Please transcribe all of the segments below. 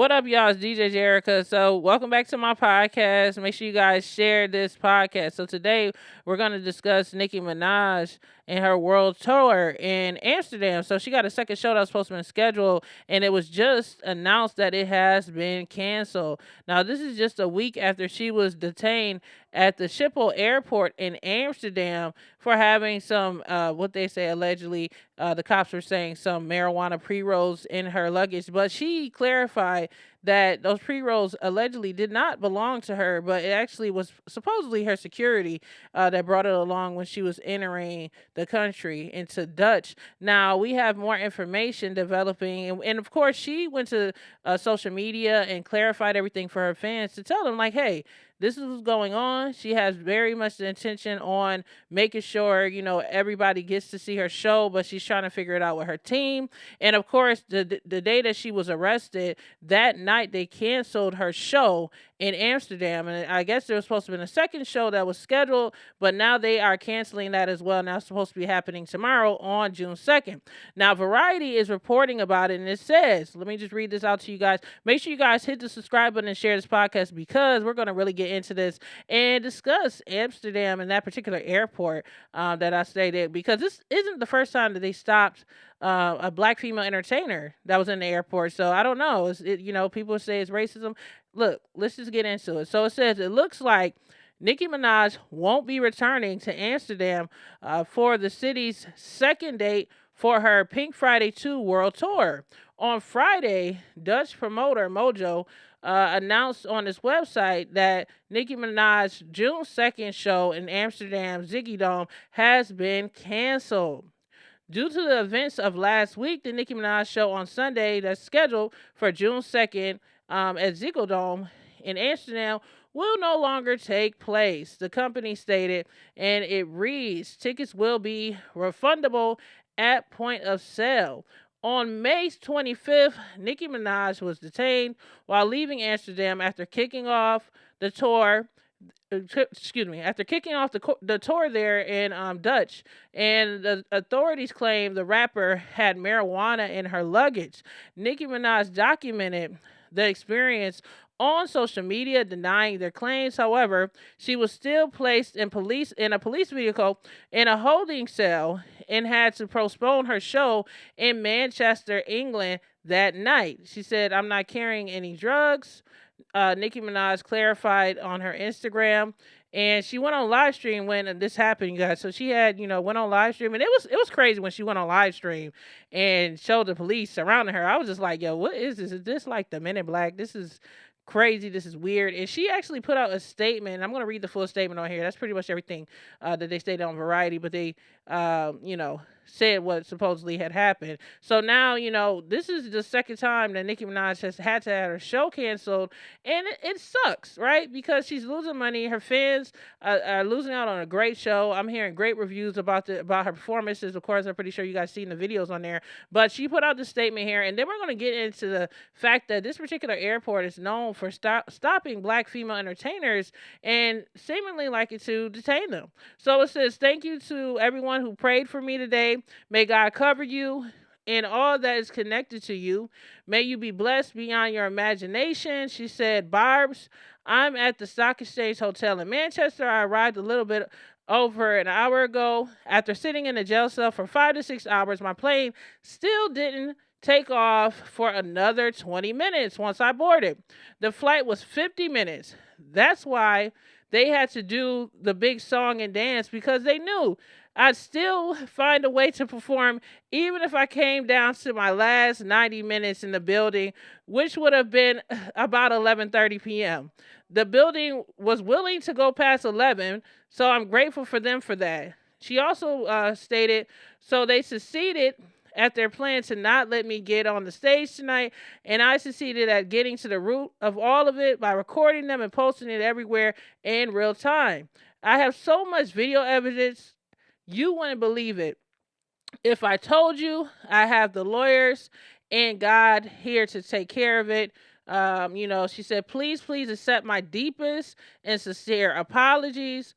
What up, y'all? It's DJ Jerica. So, welcome back to my podcast. Make sure you guys share this podcast. So, today we're going to discuss Nicki Minaj and her world tour in Amsterdam. So, she got a second show that was supposed to be scheduled, and it was just announced that it has been canceled. Now, this is just a week after she was detained at the Schiphol airport in Amsterdam for having some, what they say allegedly, the cops were saying some marijuana pre rolls in her luggage. But she clarified that those pre rolls allegedly did not belong to her, but it actually was supposedly her security that brought it along when she was entering the country into Dutch. Now, we have more information developing, and of course, she went to social media and clarified everything for her fans to tell them, like, hey, this is what's going on. She has very much the intention on making sure, everybody gets to see her show, but she's trying to figure it out with her team. And of course, the day that she was arrested, that night they canceled her show in Amsterdam. And I guess there was supposed to be a second show that was scheduled, but now they are canceling that as well. Now it's supposed to be happening tomorrow on June 2nd. Now, Variety is reporting about it, and it says, let me just read this out to you guys. Make sure you guys hit the subscribe button and share this podcast because we're going to really get into this and discuss Amsterdam and that particular airport that I stayed at, because this isn't the first time that they stopped a black female entertainer that was in the airport. So I don't know. People say it's racism. Look, let's just get into it. So it says it looks like Nicki Minaj won't be returning to Amsterdam for the city's second date for her Pink Friday 2 World Tour. On Friday, Dutch promoter Mojo announced on his website that Nicki Minaj's June 2nd show in Amsterdam Ziggy Dome has been canceled. Due to the events of last week, the Nicki Minaj show on Sunday that's scheduled for June 2nd at Ziggo Dome in Amsterdam will no longer take place, the company stated, and it reads, tickets will be refundable at point of sale. On May 25th, Nicki Minaj was detained while leaving Amsterdam after kicking off the tour. After kicking off the tour there in Dutch, and the authorities claim the rapper had marijuana in her luggage. Nicki Minaj documented the experience on social media, denying their claims. However, she was still placed in a police vehicle in a holding cell and had to postpone her show in Manchester, England that night. She said, "I'm not carrying any drugs." Nicki Minaj clarified on her Instagram, and she went on live stream when this happened, you guys. So she had, went on live stream, and it was crazy when she went on live stream and showed the police surrounding her. I was just like, yo, what is this? Is this like the Men in Black? This is crazy. This is weird. And she actually put out a statement. I'm going to read the full statement on here. That's pretty much everything that they stated on Variety, but they, said what supposedly had happened. So now, this is the second time that Nicki Minaj has had to have her show canceled, and it sucks, right? Because she's losing money. Her fans are losing out on a great show. I'm hearing great reviews about her performances. Of course, I'm pretty sure you guys seen the videos on there. But she put out the statement here, and then we're going to get into the fact that this particular airport is known for stopping black female entertainers and seemingly likely to detain them. So it says, thank you to everyone who prayed for me today. May God cover you and all that is connected to you. May you be blessed beyond your imagination. She said, Barbz, I'm at the Stock Exchange Hotel in Manchester. I arrived a little bit over an hour ago. After sitting in a jail cell for 5 to 6 hours, my plane still didn't take off for another 20 minutes once I boarded. The flight was 50 minutes. That's why they had to do the big song and dance, because they knew I'd still find a way to perform even if I came down to my last 90 minutes in the building, which would have been about 11:30 p.m. The building was willing to go past 11, so I'm grateful for them for that. She also stated, so they succeeded at their plan to not let me get on the stage tonight, and I succeeded at getting to the root of all of it by recording them and posting it everywhere in real time. I have so much video evidence, you wouldn't believe it. If I told you, I have the lawyers and God here to take care of it. She said, please accept my deepest and sincere apologies.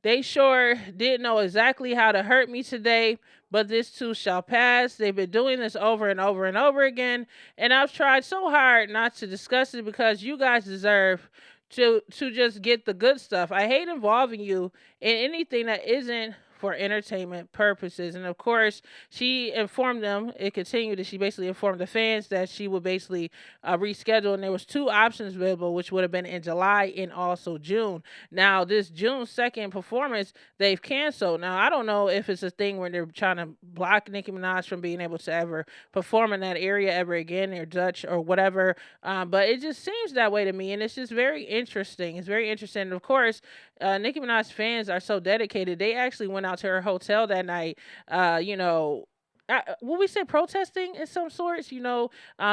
They sure did know exactly how to hurt me today, but this too shall pass. They've been doing this over and over and over again, and I've tried so hard not to discuss it because you guys deserve to just get the good stuff. I hate involving you in anything that isn't for entertainment purposes. And of course, she informed them, it continued that she basically informed the fans that she would basically reschedule, and there was two options available, which would have been in July and also June. Now, this June 2nd performance, they've canceled. Now, I don't know if it's a thing where they're trying to block Nicki Minaj from being able to ever perform in that area ever again, or Dutch or whatever. But it just seems that way to me, and it's just very interesting. It's very interesting. And of course, Nicki Minaj fans are so dedicated. They actually went out to her hotel that night, will we say protesting in some sorts,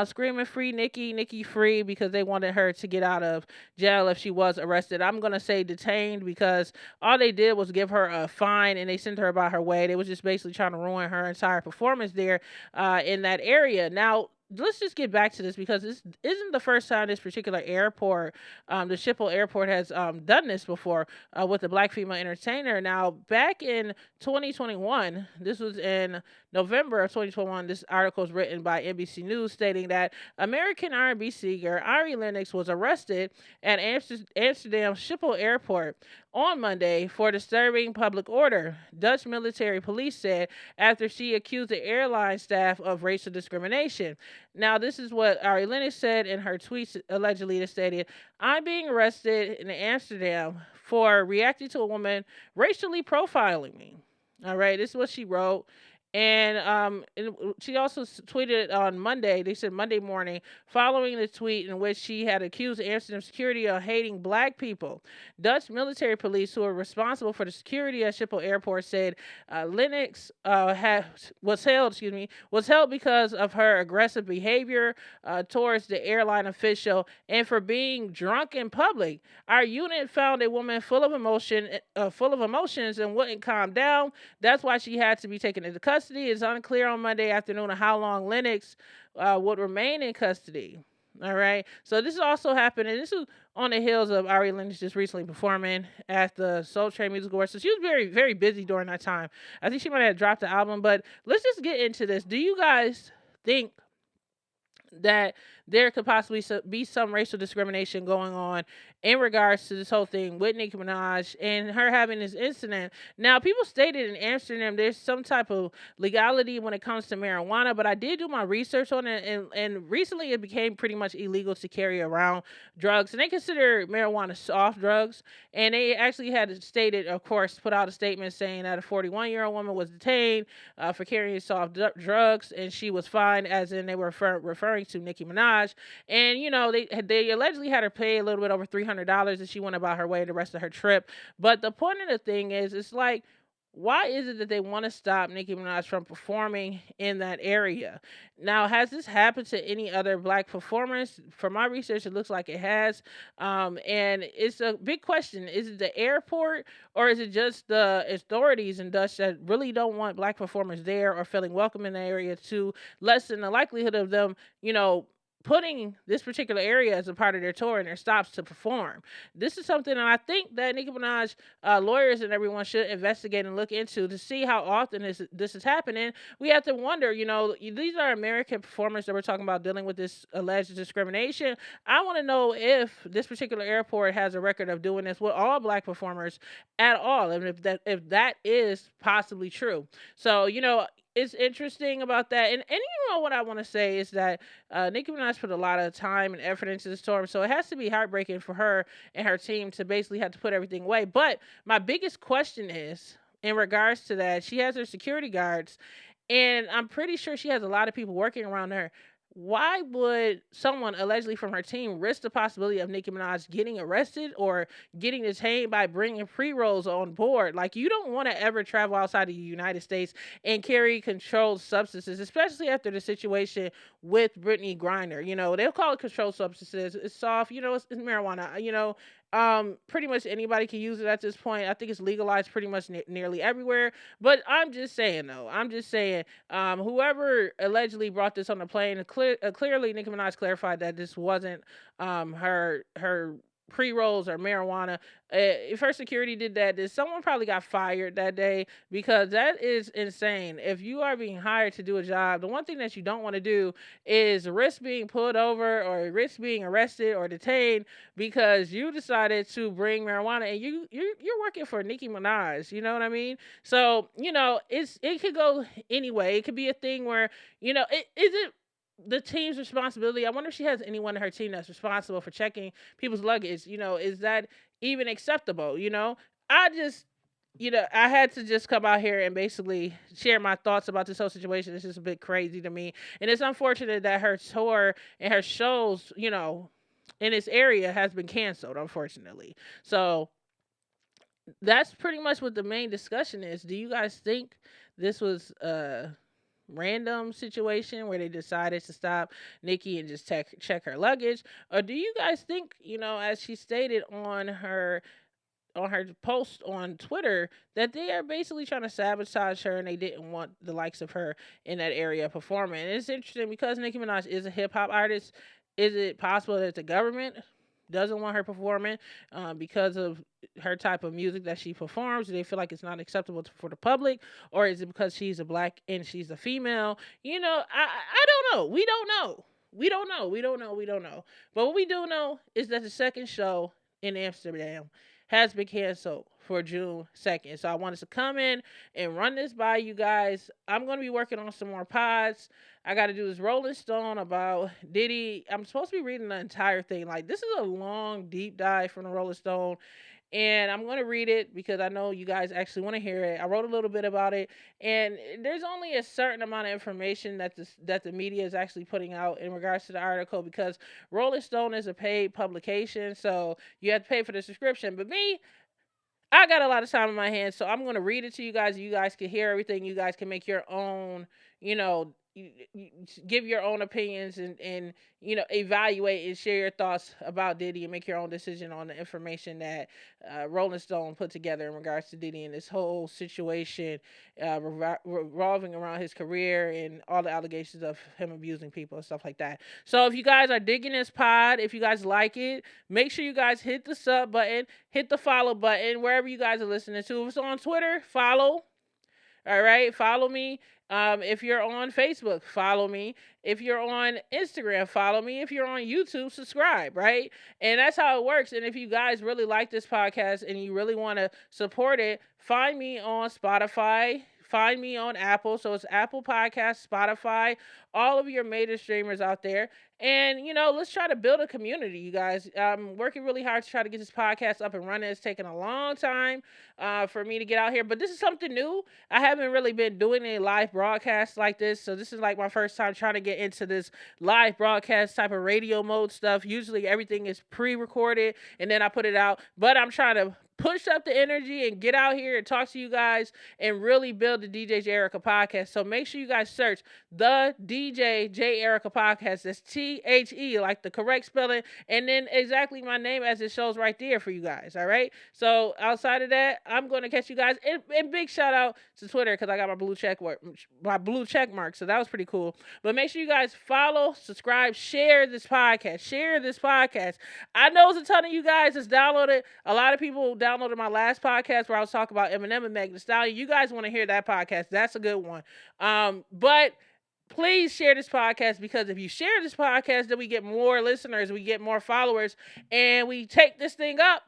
screaming free Nikki, Nikki free, because they wanted her to get out of jail if she was arrested. I'm going to say detained because all they did was give her a fine and they sent her about her way. They was just basically trying to ruin her entire performance there in that area. Now, let's just get back to this because this isn't the first time this particular airport, the Schiphol airport, has done this before with a black female entertainer. Now, back in 2021, this was in November of 2021, this article was written by NBC News stating that American R&B singer Ari Lennox was arrested at Amsterdam Schiphol Airport on Monday for disturbing public order, Dutch military police said, after she accused the airline staff of racial discrimination. Now, this is what Ari Lennox said in her tweets, allegedly that stated, "I'm being arrested in Amsterdam for reacting to a woman racially profiling me." All right, this is what she wrote. And she also tweeted on Monday, they said Monday morning, following the tweet in which she had accused Amsterdam security of hating black people. Dutch military police who are responsible for the security at Schiphol Airport said Lennox was held because of her aggressive behavior towards the airline official and for being drunk in public. Our unit found a woman full of emotions and wouldn't calm down. That's why she had to be taken into custody. It's unclear on Monday afternoon how long Lennox would remain in custody. All right. So this is also happening. This is on the heels of Ari Lennox just recently performing at the Soul Train Music Awards. So she was very, very busy during that time. I think she might have dropped the album, but let's just get into this. Do you guys think that there could possibly be some racial discrimination going on in regards to this whole thing with Nicki Minaj and her having this incident? Now, people stated in Amsterdam there's some type of legality when it comes to marijuana, but I did do my research on it, and recently it became pretty much illegal to carry around drugs, and they consider marijuana soft drugs. And they actually had stated, of course, put out a statement saying that a 41-year-old woman was detained for carrying soft drugs, and she was fined, as in they were referring to Nicki Minaj. And they allegedly had her pay a little bit over $300 as she went about her way the rest of her trip. But the point of the thing is, it's like, why is it that they want to stop Nicki Minaj from performing in that area? Now, has this happened to any other black performers? From my research, it looks like it has. And it's a big question. Is it the airport, or is it just the authorities in Dutch that really don't want black performers there or feeling welcome in the area to lessen the likelihood of them, putting this particular area as a part of their tour and their stops to perform? This is something that I think that Nicki Minaj lawyers and everyone should investigate and look into to see how often this is happening. We have to wonder, these are American performers that we're talking about dealing with this alleged discrimination. I want to know if this particular airport has a record of doing this with all black performers at all, and if that is possibly true. So, it's interesting about that. And what I want to say is that Nicki Minaj put a lot of time and effort into the storm, so it has to be heartbreaking for her and her team to basically have to put everything away. But my biggest question is, in regards to that, she has her security guards, and I'm pretty sure she has a lot of people working around her. Why would someone allegedly from her team risk the possibility of Nicki Minaj getting arrested or getting detained by bringing pre-rolls on board? Like, you don't want to ever travel outside of the United States and carry controlled substances, especially after the situation with Brittany Griner. They'll call it controlled substances. It's soft, it's marijuana, pretty much anybody can use it at this point. I think it's legalized pretty much nearly everywhere. But I'm just saying, though. Whoever allegedly brought this on the plane, clearly Nicki Minaj clarified that this wasn't her pre-rolls or marijuana. If her security did that, then someone probably got fired that day, because that is insane. If you are being hired to do a job, the one thing that you don't want to do is risk being pulled over or risk being arrested or detained because you decided to bring marijuana, and you're working for Nicki Minaj. You know what I mean? So it could go anyway. It could be a thing where is it the team's responsibility? I wonder if she has anyone in her team that's responsible for checking people's luggage. Is that even acceptable? I just, I had to just come out here and basically share my thoughts about this whole situation. It's just a bit crazy to me. And it's unfortunate that her tour and her shows, in this area has been canceled, unfortunately. So that's pretty much what the main discussion is. Do you guys think this was random situation where they decided to stop Nikki and just check her luggage, or do you guys think, as she stated on her post on Twitter, that they are basically trying to sabotage her and they didn't want the likes of her in that area performing? And it's interesting because Nicki Minaj is a hip hop artist. Is it possible that the government doesn't want her performing because of her type of music that she performs? Do they feel like it's not acceptable for the public, or is it because she's a black and she's a female? I don't know. We don't know. We don't know. We don't know. We don't know. But what we do know is that the second show in Amsterdam has been canceled for June 2nd. So I wanted to come in and run this by you guys. I'm going to be working on some more pods. I got to do this Rolling Stone about Diddy. I'm supposed to be reading the entire thing. Like, this is a long, deep dive from the Rolling Stone. And I'm going to read it because I know you guys actually want to hear it. I wrote a little bit about it. And there's only a certain amount of information that the media is actually putting out in regards to the article, because Rolling Stone is a paid publication. So you have to pay for the subscription. But me, I got a lot of time in my hands, so I'm going to read it to you guys. You guys can hear everything. You guys can make your own, you give your own opinions and evaluate and share your thoughts about Diddy and make your own decision on the information that Rolling Stone put together in regards to Diddy and this whole situation revolving around his career and all the allegations of him abusing people and stuff like that. So if you guys are digging this pod, if you guys like it, make sure you guys hit the sub button, hit the follow button wherever you guys are listening to. If it's on Twitter, follow. All right, follow me. If you're on Facebook, follow me. If you're on Instagram, follow me. If you're on YouTube, subscribe, right? And that's how it works. And if you guys really like this podcast and you really want to support it, find me on Spotify. Find me on Apple. So it's Apple Podcasts, Spotify, all of your major streamers out there. And, let's try to build a community, you guys. I'm working really hard to try to get this podcast up and running. It's taken a long time for me to get out here. But this is something new. I haven't really been doing any live broadcasts like this. So this is like my first time trying to get into this live broadcast type of radio mode stuff. Usually everything is pre-recorded and then I put it out. But I'm trying to push up the energy and get out here and talk to you guys and really build the DJ J Erica podcast. So make sure you guys search the DJ J Erica podcast. That's THE, like the correct spelling, and then exactly my name as it shows right there for you guys. All right. So outside of that, I'm going to catch you guys. And big shout out to Twitter because I got my blue check mark. So that was pretty cool. But make sure you guys follow, subscribe, share this podcast. Share this podcast. I know it's a ton of you guys that's downloaded. A lot of people downloaded my last podcast where I was talking about Eminem and Meg Thee Stallion. You guys want to hear that podcast? That's a good one. But please share this podcast, because if you share this podcast, then we get more listeners, we get more followers, and we take this thing up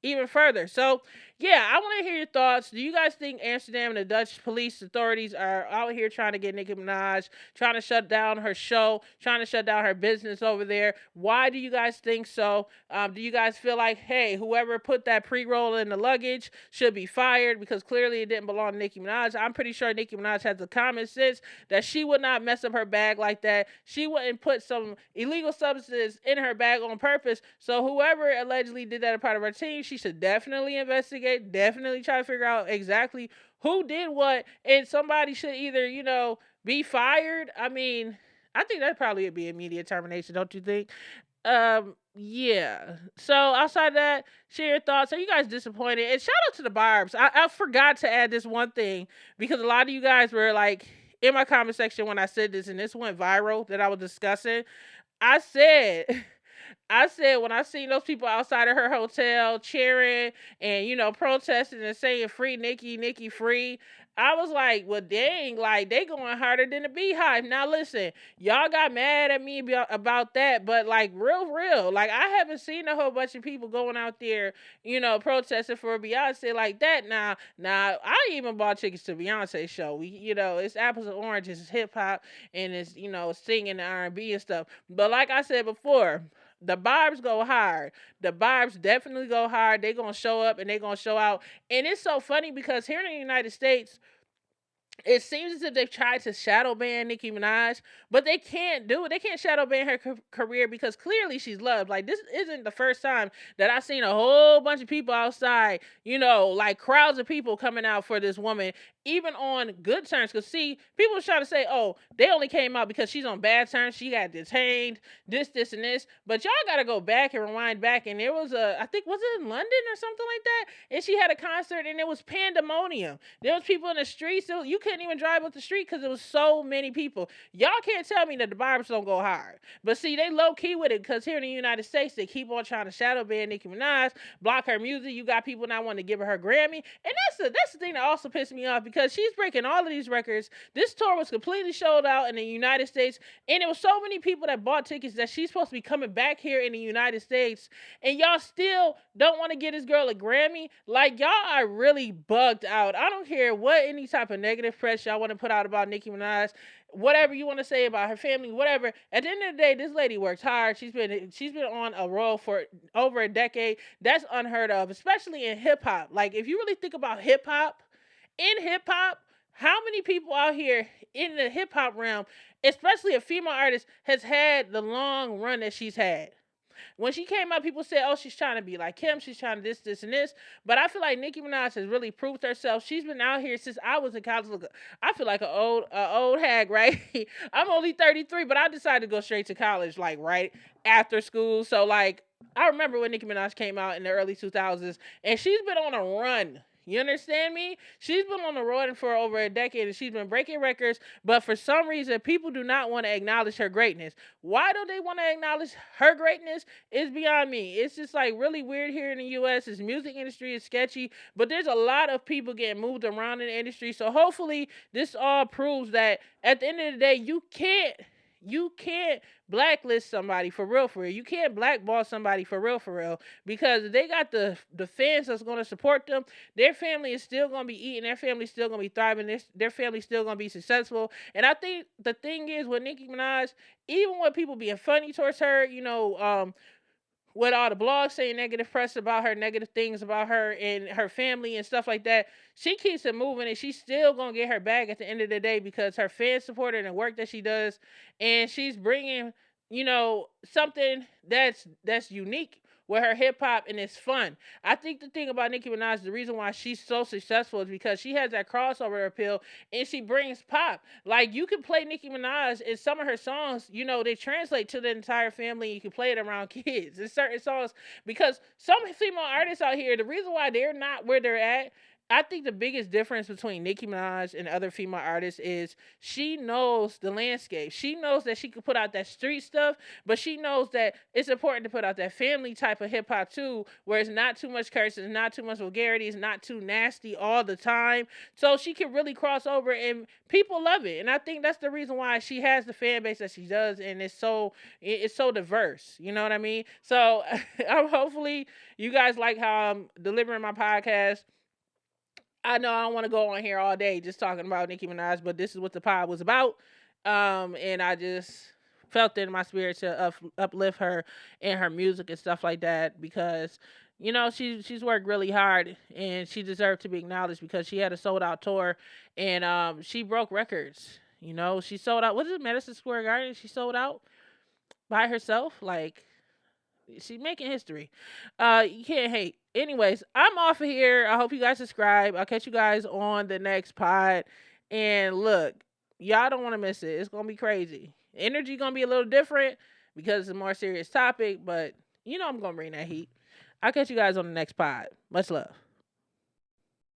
even further. So, yeah, I want to hear your thoughts. Do you guys think Amsterdam and the Dutch police authorities are out here trying to get Nicki Minaj, trying to shut down her show, trying to shut down her business over there? Why do you guys think so? Do you guys feel like, hey, whoever put that pre-roll in the luggage should be fired because clearly it didn't belong to Nicki Minaj? I'm pretty sure Nicki Minaj has the common sense that she would not mess up her bag like that. She wouldn't put some illegal substances in her bag on purpose. So whoever allegedly did that as part of her team, she should definitely investigate. Definitely try to figure out exactly who did what, and somebody should either, be fired. I mean, I think that probably would be immediate termination, don't you think? Yeah. So outside that, share your thoughts. Are you guys disappointed? And shout out to the Barbz. I forgot to add this one thing because a lot of you guys were like in my comment section when I said this, and this went viral that I was discussing. I said I said when I seen those people outside of her hotel cheering and protesting and saying free Nicki, Nicki free, I was like, well, dang, like they going harder than the beehive. Now listen, y'all got mad at me about that, but like real, like I haven't seen a whole bunch of people going out there, protesting for Beyonce like that. Now I even bought tickets to Beyonce show. It's apples and oranges, it's hip hop, and it's singing the R&B and stuff. But like I said before, the Barbz go hard. The Barbz definitely go hard. They gonna show up and they gonna show out. And it's so funny because here in the United States, it seems as if they've tried to shadow ban Nicki Minaj, but they can't do it. They can't shadow ban her career because clearly she's loved. Like, this isn't the first time that I've seen a whole bunch of people outside, like crowds of people coming out for this woman, even on good terms. Because, see, people was trying to say, oh, they only came out because she's on bad terms. She got detained, this, and this. But y'all got to go back and rewind back. And there was I think, was it in London or something like that? And she had a concert and it was pandemonium. There was people in the streets. You couldn't even drive up the street because there was so many people. Y'all can't tell me that the Barbz don't go hard. But see, they low key with it because here in the United States, they keep on trying to shadow ban Nicki Minaj, block her music. You got people not wanting to give her Grammy. And that's the thing that also pissed me off because she's breaking all of these records. This tour was completely sold out in the United States. And it was so many people that bought tickets that she's supposed to be coming back here in the United States. And y'all still don't want to give this girl a Grammy. Like, y'all are really bugged out. I don't care what any type of negative press y'all want to put out about Nicki Minaj, whatever you want to say about her family, whatever. At the end of the day, this lady works hard. She's been on a roll for over a decade. That's unheard of, especially in hip hop. Like, if you really think about hip hop, how many people out here in the hip hop realm, especially a female artist, has had the long run that she's had? When she came out, people said, oh, she's trying to be like Kim. She's trying to this, and this. But I feel like Nicki Minaj has really proved herself. She's been out here since I was in college. Look, I feel like an old hag, right? I'm only 33, but I decided to go straight to college, like, right after school. So, like, I remember when Nicki Minaj came out in the early 2000s, and she's been on a run. You understand me? She's been on the road for over a decade and she's been breaking records, but for some reason, people do not want to acknowledge her greatness. Why don't they want to acknowledge her greatness? It's beyond me. It's just like really weird here in the U.S. This music industry is sketchy, but there's a lot of people getting moved around in the industry. So hopefully this all proves that at the end of the day, you can't blacklist somebody for real. You can't blackball somebody for real, because they got the fans that's going to support them. Their family is still going to be eating. Their family's still going to be thriving. Their family's still going to be successful. And I think the thing is with Nicki Minaj, even with people being funny towards her, with all the blogs saying negative press about her, negative things about her and her family and stuff like that, she keeps it moving and she's still going to get her bag at the end of the day because her fans support her and the work that she does. And she's bringing, something that's unique with her hip hop and it's fun. I think the thing about Nicki Minaj, the reason why she's so successful is because she has that crossover appeal and she brings pop. Like, you can play Nicki Minaj and some of her songs, they translate to the entire family. You can play it around kids. There's certain songs because some female artists out here, the reason why they're not where they're at, I think the biggest difference between Nicki Minaj and other female artists is she knows the landscape. She knows that she can put out that street stuff, but she knows that it's important to put out that family type of hip hop too, where it's not too much curses, not too much vulgarity, it's not too nasty all the time. So she can really cross over and people love it. And I think that's the reason why she has the fan base that she does, and it's so diverse. You know what I mean? So hopefully you guys like how I'm delivering my podcast. I know I don't want to go on here all day just talking about Nicki Minaj, but this is what the pod was about. And I just felt it in my spirit to uplift her and her music and stuff like that because, she's worked really hard and she deserved to be acknowledged because she had a sold out tour and she broke records. She sold out. Was it Madison Square Garden? She sold out by herself. Like, she's making history. You can't hate. Anyways, I'm off of here. I hope you guys subscribe. I'll catch you guys on the next pod. And look, y'all don't want to miss it. It's going to be crazy. Energy going to be a little different because it's a more serious topic, but I'm going to bring that heat. I'll catch you guys on the next pod. Much love.